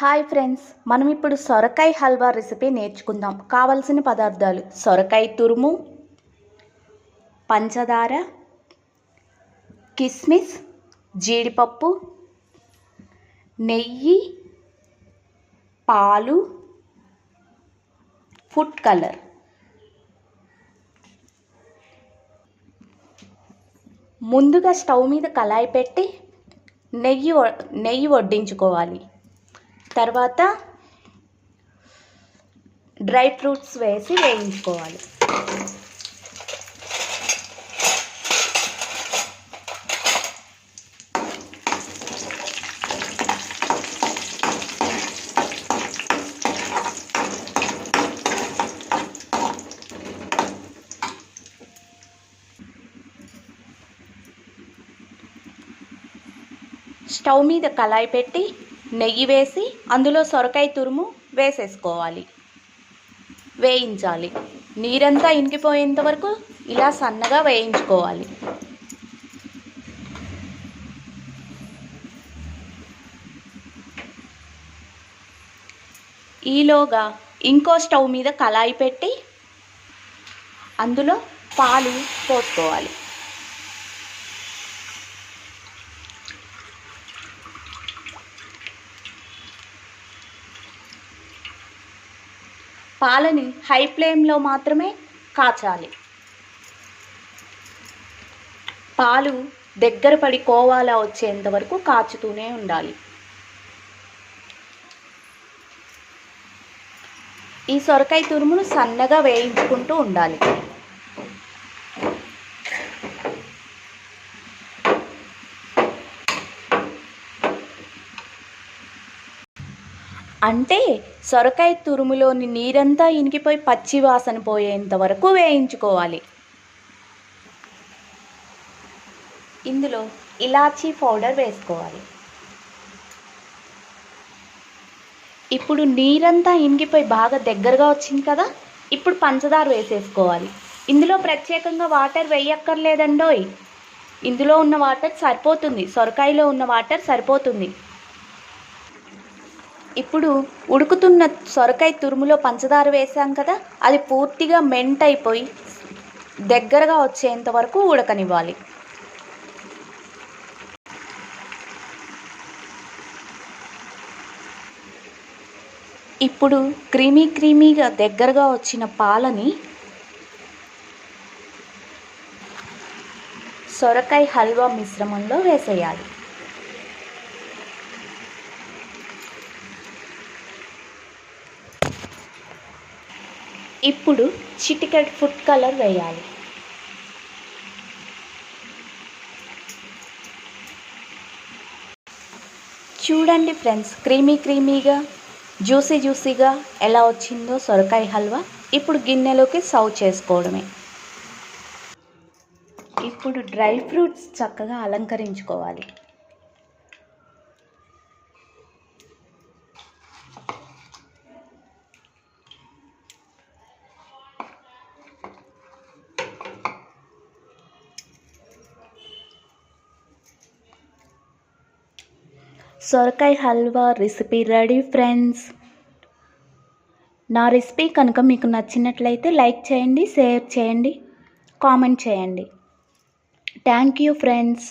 Hi friends, మనం ఇప్పుడు సొరకాయ హల్వా రెసిపీ నేర్చుకుందాం. కావలసిన పదార్థాలు: సొరకాయ తురుము, పంచదార, కిస్మిస్, జీడిపప్పు, నెయ్యి, పాలు, ఫుడ్ కలర్. ముందుగా స్టవ్ మీద కళాయి పెట్టి నెయ్యి వడ్డించుకోవాలి. తర్వాత డ్రై ఫ్రూట్స్ వేసి వేయించుకోవాలి. స్టవ్ మీద కళాయి పెట్టి నెయ్యి వేసి అందులో సొరకాయ తురుము వేసేసుకోవాలి. వేయించాలి. నీరంతా ఇంకిపోయేంత వరకు ఇలా సన్నగా వేయించుకోవాలి. ఈలోగా ఇంకో స్టవ్ మీద కళాయి పెట్టి అందులో పాలు పోసుకోవాలి. పాలని హై ఫ్లేమ్లో మాత్రమే కాచాలి. పాలు దగ్గర పడి కోవాలా వచ్చేంత వరకు కాచుతూనే ఉండాలి. ఈ సొరకాయ తురుమును సన్నగా వేయించుకుంటూ ఉండాలి. అంటే సొరకాయ తురుములోని నీరంతా ఇనికిపోయి పచ్చి వాసన పోయేంత వరకు వేయించుకోవాలి. ఇందులో ఇలాచీ పౌడర్ వేసుకోవాలి. ఇప్పుడు నీరంతా ఇనికిపోయి బాగా దగ్గరగా వచ్చింది కదా, ఇప్పుడు పంచదార వేసేసుకోవాలి. ఇందులో ప్రత్యేకంగా వాటర్ వేయక్కర్లేదండోయ్. ఇందులో ఉన్న వాటర్ సరిపోతుంది, సొరకాయలో ఉన్న వాటర్ సరిపోతుంది. ఇప్పుడు ఉడుకుతున్న సొరకాయ తురుములో పంచదార వేసాం కదా, అది పూర్తిగా మెంట్ అయిపోయి దగ్గరగా వచ్చేంత వరకు ఉడకనివ్వాలి. ఇప్పుడు క్రీమీగా దగ్గరగా వచ్చిన పాలని సొరకాయ హల్వా మిశ్రమంలో వేసేయాలి. ఇప్పుడు చిటికెడు ఫుడ్ కలర్ వేయాలి. చూడండి ఫ్రెండ్స్, క్రీమీగా జ్యూసీగా ఎలా వచ్చిందో సొరకాయ హల్వా. ఇప్పుడు గిన్నెలోకి సర్వ్ చేసుకోవడమే. ఇప్పుడు డ్రై ఫ్రూట్స్ చక్కగా అలంకరించుకోవాలి. సొరకాయ హల్వా రెసిపీ రెడీ ఫ్రెండ్స్. నా రెసిపీ కనుక మీకు నచ్చినట్లయితే లైక్ చేయండి, షేర్ చేయండి, కామెంట్ చేయండి. Thank you friends.